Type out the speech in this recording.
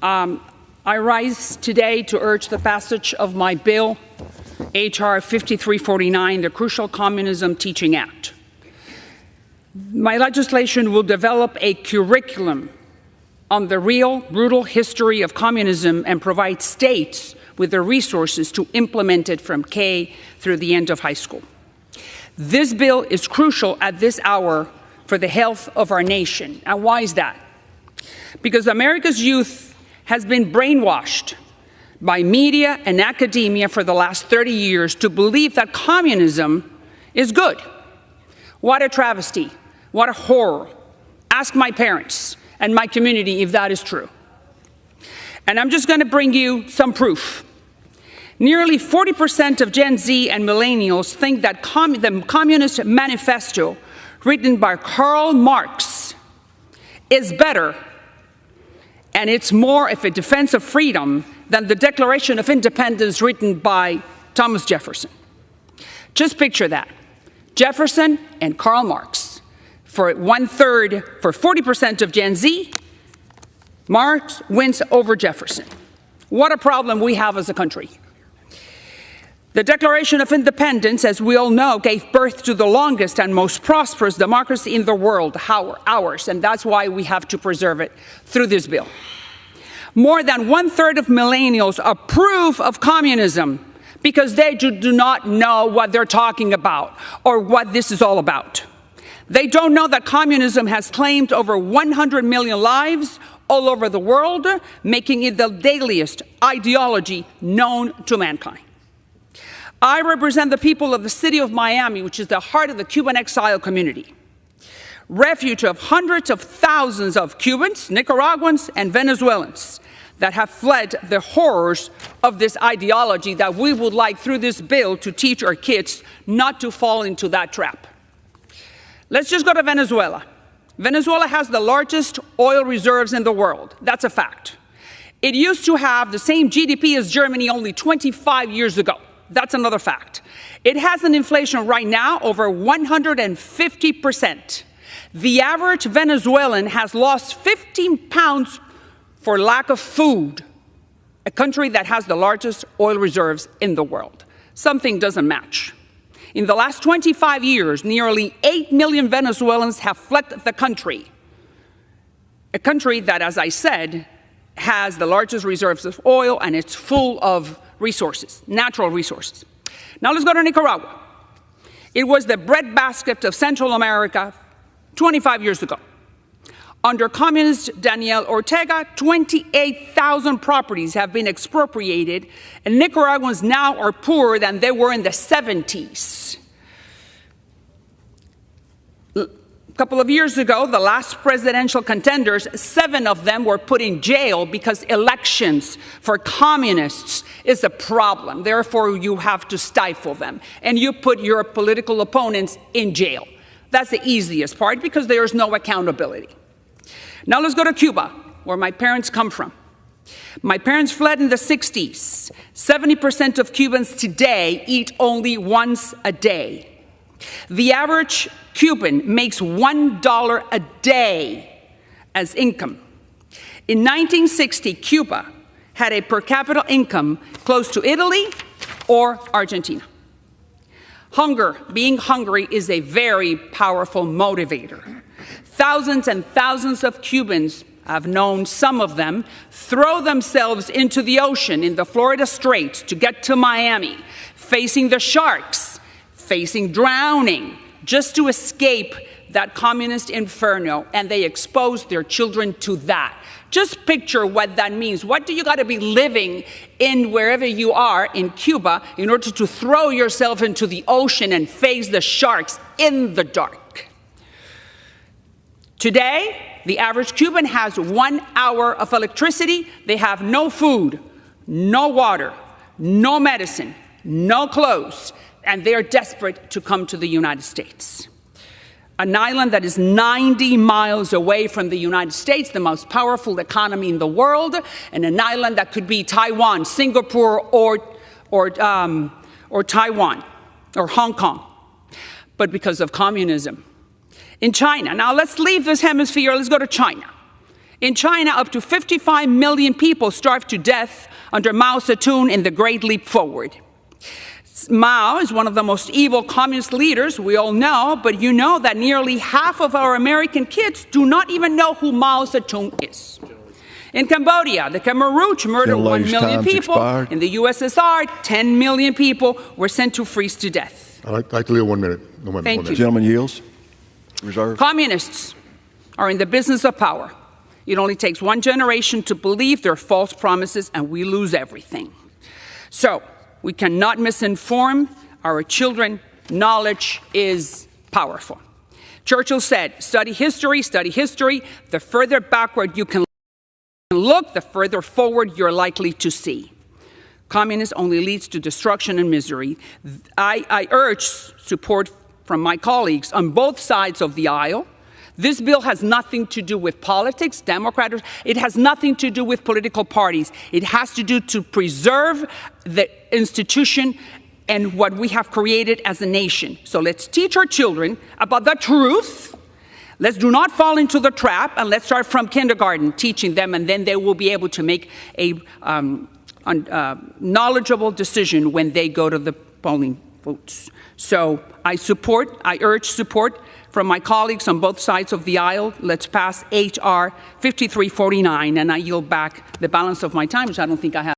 I rise today to urge the passage of my bill, H.R. 5349, the Crucial Communism Teaching Act. My legislation will develop a curriculum on the real, brutal history of communism and provide states with the resources to implement it from K through the end of high school. This bill is crucial at this hour for the health of our nation. And why is that? Because America's youth has been brainwashed by media and academia for the last 30 years to believe that communism is good. What a travesty. What a horror. Ask my parents and my community if that is true. And I'm just going to bring you some proof. Nearly 40% of Gen Z and millennials think that the Communist Manifesto written by Karl Marx is better and it's more of a defense of freedom than the Declaration of Independence written by Thomas Jefferson. Just picture that. Jefferson and Karl Marx. For 40% of Gen Z, Marx wins over Jefferson. What a problem we have as a country. The Declaration of Independence, as we all know, gave birth to the longest and most prosperous democracy in the world, ours, and that's why we have to preserve it through this bill. More than 1/3 of millennials approve of communism because they do not know what they're talking about or what this is all about. They don't know that communism has claimed over 100 million lives all over the world, making it the deadliest ideology known to mankind. I represent the people of the city of Miami, which is the heart of the Cuban exile community, refuge of hundreds of thousands of Cubans, Nicaraguans, and Venezuelans that have fled the horrors of this ideology that we would like, through this bill, to teach our kids not to fall into that trap. Let's just go to Venezuela. Venezuela has the largest oil reserves in the world. That's a fact. It used to have the same GDP as Germany only 25 years ago. That's another fact. It has an inflation right now over 150%. The average Venezuelan has lost 15 pounds for lack of food, a country that has the largest oil reserves in the world. Something doesn't match. In the last 25 years, nearly 8 million Venezuelans have fled the country, a country that, as I said, has the largest reserves of oil and it's full of resources, natural resources. Now let's go to Nicaragua. It was the breadbasket of Central America 25 years ago. Under communist Daniel Ortega, 28,000 properties have been expropriated, and Nicaraguans now are poorer than they were in the 70s. A couple of years ago, the last presidential contenders, 7 of them were put in jail because elections for communists is a problem. Therefore, you have to stifle them, and you put your political opponents in jail. That's the easiest part because there is no accountability. Now let's go to Cuba, where my parents come from. My parents fled in the 60s. 70% of Cubans today eat only once a day. The average Cuban makes $1 a day as income. In 1960, Cuba had a per capita income close to Italy or Argentina. Hunger, being hungry, is a very powerful motivator. Thousands and thousands of Cubans, I've known some of them, throw themselves into the ocean in the Florida Straits to get to Miami, facing the sharks, facing drowning, just to escape that communist inferno, and they expose their children to that. Just picture what that means. What do you got to be living in wherever you are in Cuba in order to throw yourself into the ocean and face the sharks in the dark? Today, the average Cuban has 1 hour of electricity. They have no food, no water, no medicine, no clothes, and they are desperate to come to the United States. An island that is 90 miles away from the United States, the most powerful economy in the world, and an island that could be Taiwan, Singapore, or Taiwan, or Hong Kong, but because of communism. In China, now let's leave this hemisphere, let's go to China. In China, up to 55 million people starved to death under Mao Zedong in the Great Leap Forward. Mao is one of the most evil communist leaders we all know, but you know that nearly half of our American kids do not even know who Mao Zedong is. In Cambodia, the Khmer Rouge murdered 1 million people. In the USSR, 10 million people were sent to freeze to death. I'd like to leave 1 minute. No, Thank 1 minute. you. Gentleman yields. Reserve. Communists are in the business of power. It only takes one generation to believe their false promises, and we lose everything. So, we cannot misinform our children. Knowledge is powerful. Churchill said, study history, study history. The further backward you can look, the further forward you're likely to see. Communism only leads to destruction and misery. I urge support from my colleagues on both sides of the aisle. This bill has nothing to do with politics, Democrats. It has nothing to do with political parties. It has to do to preserve the institution and what we have created as a nation. So let's teach our children about the truth. Let's do not fall into the trap, and let's start from kindergarten teaching them, and then they will be able to make a knowledgeable decision when they go to the polling booths. So I urge support from my colleagues on both sides of the aisle. Let's pass H.R. 5349, and I yield back the balance of my time, which I don't think I have.